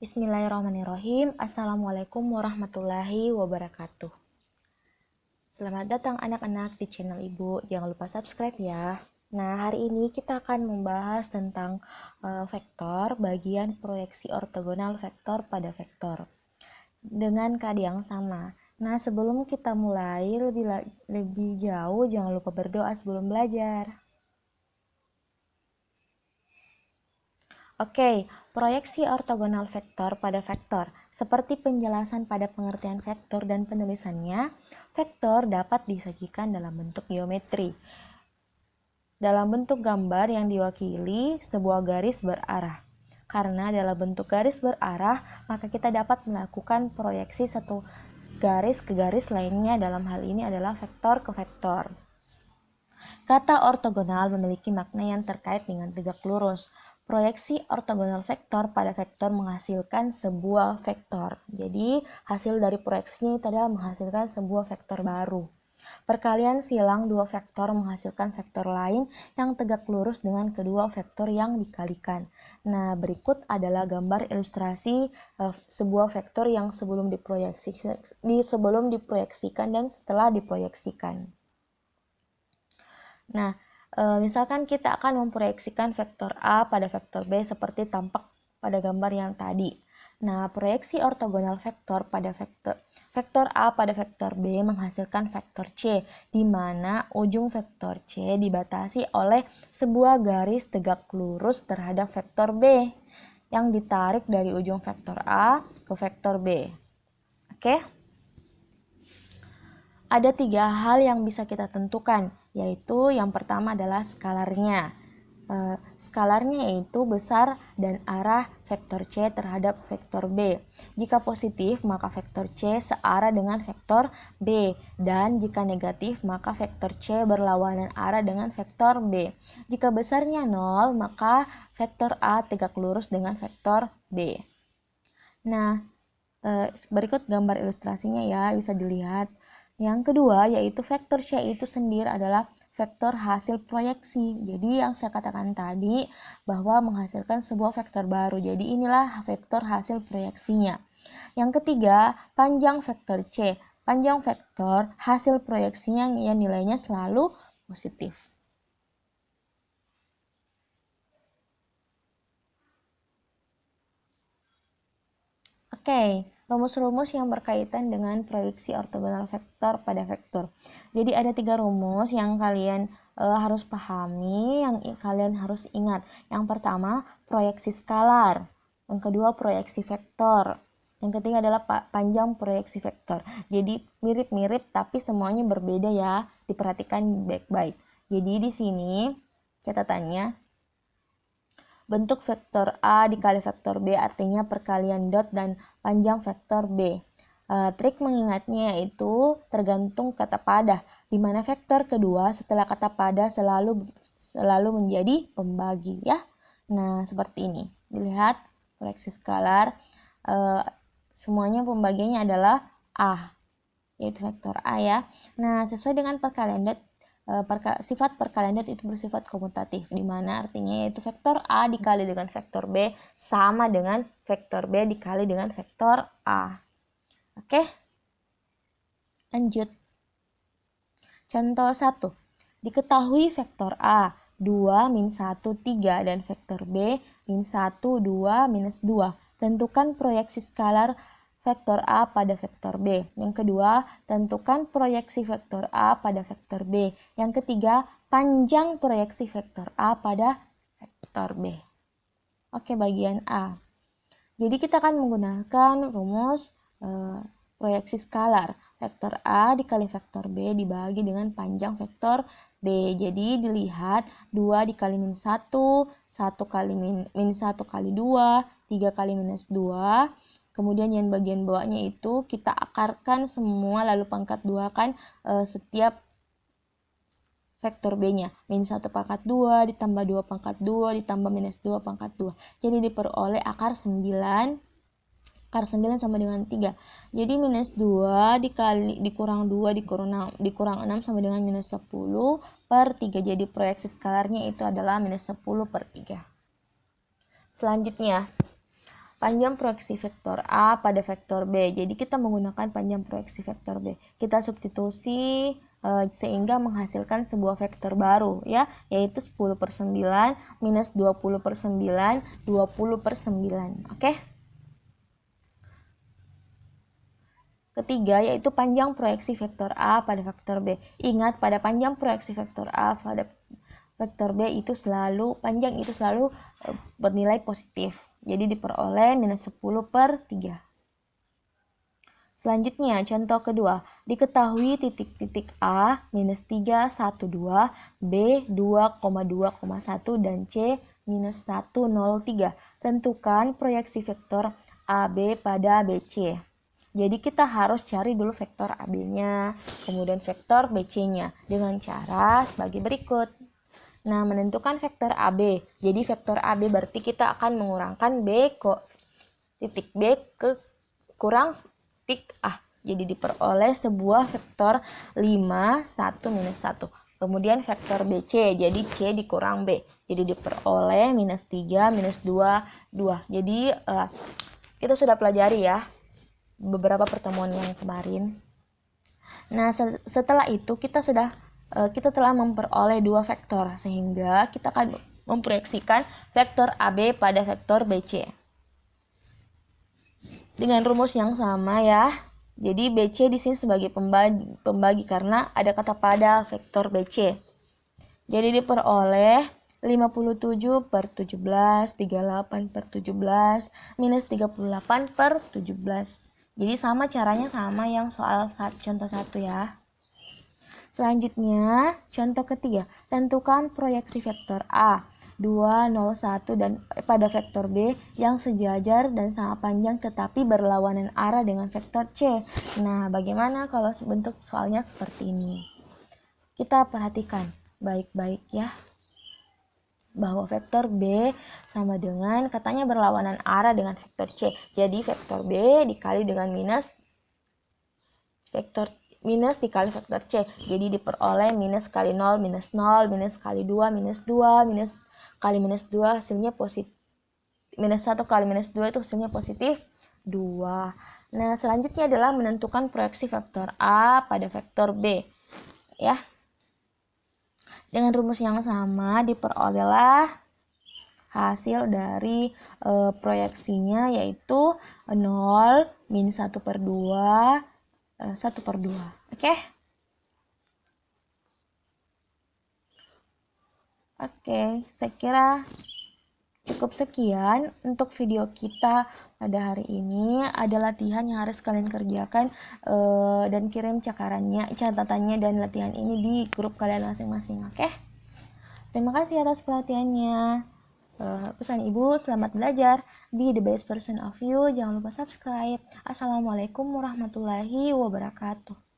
Bismillahirrahmanirrahim. Assalamualaikum warahmatullahi wabarakatuh. Selamat datang anak-anak di channel Ibu. Jangan lupa subscribe ya. Nah, hari ini kita akan membahas tentang vektor, bagian proyeksi ortogonal vektor pada vektor dengan keadaan yang sama. Nah, sebelum kita mulai lebih jauh, jangan lupa berdoa sebelum belajar. Oke, proyeksi ortogonal vektor pada vektor. Seperti penjelasan pada pengertian vektor dan penulisannya, vektor dapat disajikan dalam bentuk geometri. Dalam bentuk gambar yang diwakili sebuah garis berarah. Karena dalam bentuk garis berarah, maka kita dapat melakukan proyeksi satu garis ke garis lainnya. Dalam hal ini adalah vektor ke vektor. Kata ortogonal memiliki makna yang terkait dengan tegak lurus. Proyeksi ortogonal vektor pada vektor menghasilkan sebuah vektor. Jadi, hasil dari proyeksinya itu adalah menghasilkan sebuah vektor baru. Perkalian silang dua vektor menghasilkan vektor lain yang tegak lurus dengan kedua vektor yang dikalikan. Nah, berikut adalah gambar ilustrasi sebuah vektor yang sebelum diproyeksikan dan setelah diproyeksikan. Nah, misalkan kita akan memproyeksikan vektor A pada vektor B seperti tampak pada gambar yang tadi. Nah, proyeksi ortogonal vektor pada vektor A pada vektor B menghasilkan vektor C, di mana ujung vektor C dibatasi oleh sebuah garis tegak lurus terhadap vektor B yang ditarik dari ujung vektor A ke vektor B. Oke? Ada tiga hal yang bisa kita tentukan, yaitu yang pertama adalah skalarnya. Skalarnya yaitu besar dan arah vektor C terhadap vektor B. Jika positif, maka vektor C searah dengan vektor B, dan jika negatif, maka vektor C berlawanan arah dengan vektor B. Jika besarnya 0, maka vektor A tegak lurus dengan vektor B. Nah, berikut gambar ilustrasinya ya, bisa dilihat. Yang kedua yaitu vektor C itu sendiri adalah vektor hasil proyeksi. Jadi yang saya katakan tadi bahwa menghasilkan sebuah vektor baru. Jadi inilah vektor hasil proyeksinya. Yang ketiga, panjang vektor C. Panjang vektor hasil proyeksinya yang nilainya selalu positif. Oke, rumus-rumus yang berkaitan dengan proyeksi ortogonal vektor pada vektor. Jadi ada tiga rumus yang kalian harus pahami, yang kalian harus ingat. Yang pertama, proyeksi skalar. Yang kedua, proyeksi vektor. Yang ketiga adalah panjang proyeksi vektor. Jadi mirip-mirip tapi semuanya berbeda ya. Diperhatikan baik-baik. Jadi di sini kita tanya, bentuk vektor A dikali vektor B artinya perkalian dot dan panjang vektor B. Trik mengingatnya yaitu tergantung kata pada, di mana vektor kedua setelah kata pada selalu menjadi pembagi ya. Nah, seperti ini. Dilihat proyeksi skalar, semuanya pembagiannya adalah A, yaitu vektor A ya. Nah, sesuai dengan perkalian dot, sifat perkalian dot itu bersifat komutatif, di mana artinya yaitu vektor A dikali dengan vektor B sama dengan vektor B dikali dengan vektor A. Oke, lanjut. Contoh 1. Diketahui vektor A 2, min 1, 3 dan vektor B min 1, 2, minus 2. Tentukan proyeksi skalar vektor A pada vektor B. Yang kedua, tentukan proyeksi vektor A pada vektor B. Yang ketiga, panjang proyeksi vektor A pada vektor B. Oke, bagian A. Jadi kita akan menggunakan rumus proyeksi skalar. Vektor A dikali vektor B dibagi dengan panjang vektor B. Jadi dilihat 2 dikali min 1, 1 kali min 1 kali 2, 3 kali minus 2. Kemudian yang bagian bawahnya itu kita akarkan semua lalu pangkat 2 kan setiap vektor B-nya. Min 1 pangkat 2 ditambah 2 pangkat 2 ditambah minus 2 pangkat 2. Jadi diperoleh akar 9. Akar 9 sama dengan 3. Jadi minus 2 dikurang 2 dikurang 6 sama dengan minus 10 per 3. Jadi proyeksi skalarnya itu adalah minus 10 per 3. Selanjutnya, panjang proyeksi vektor A pada vektor B. Jadi kita menggunakan panjang proyeksi vektor B. Kita substitusi sehingga menghasilkan sebuah vektor baru ya, yaitu 10/9 minus 20/9, 20/9. Oke? Ketiga yaitu panjang proyeksi vektor A pada vektor B. Ingat, pada panjang proyeksi vektor A pada vektor B itu selalu panjang itu selalu bernilai positif. Jadi diperoleh minus 10/3. Selanjutnya, contoh kedua. Diketahui titik-titik A minus 3, 1, 2, B 2,2,1, dan C minus 1, 0, 3. Tentukan proyeksi vektor AB pada BC. Jadi kita harus cari dulu vektor AB-nya, kemudian vektor BC-nya dengan cara sebagai berikut. Nah, menentukan vektor AB. Jadi vektor AB berarti kita akan mengurangkan titik B ke kurang titik A. Jadi diperoleh sebuah vektor 5, 1, minus 1. Kemudian vektor BC, jadi C dikurang B. Jadi diperoleh minus 3, minus 2, 2. Jadi kita sudah pelajari ya beberapa pertemuan yang kemarin. Nah, setelah itu kita telah memperoleh dua vektor, sehingga kita akan memproyeksikan vektor AB pada vektor BC. Dengan rumus yang sama ya. Jadi BC di sini sebagai pembagi karena ada kata pada vektor BC. Jadi diperoleh 57/17, 38/17, minus 38/17. Jadi sama caranya sama yang soal contoh 1 ya. Selanjutnya, contoh ketiga. Tentukan proyeksi vektor A 2, 0, 1 dan pada vektor B yang sejajar dan sama panjang tetapi berlawanan arah dengan vektor C. Nah, bagaimana kalau bentuk soalnya seperti ini? Kita perhatikan baik-baik ya, bahwa vektor B sama dengan katanya berlawanan arah dengan vektor C. Jadi vektor B dikali dengan minus dikali vektor C. Jadi diperoleh minus kali 0, minus 0, minus kali 2, minus 2, minus kali minus 2 hasilnya positif. Minus 1 kali minus 2 itu hasilnya positif 2. Nah, selanjutnya adalah menentukan proyeksi vektor A pada vektor B. Ya. Dengan rumus yang sama diperolehlah hasil dari proyeksinya yaitu 0, min 1/2, 1/2. Oke? Oke, saya kira cukup sekian untuk video kita pada hari ini. Ada latihan yang harus kalian kerjakan dan kirim catatannya dan latihan ini di grup kalian masing-masing. Oke? Terima kasih atas perhatiannya. Pesan ibu, selamat belajar. Be the best version of you. Jangan lupa subscribe. Assalamualaikum warahmatullahi wabarakatuh.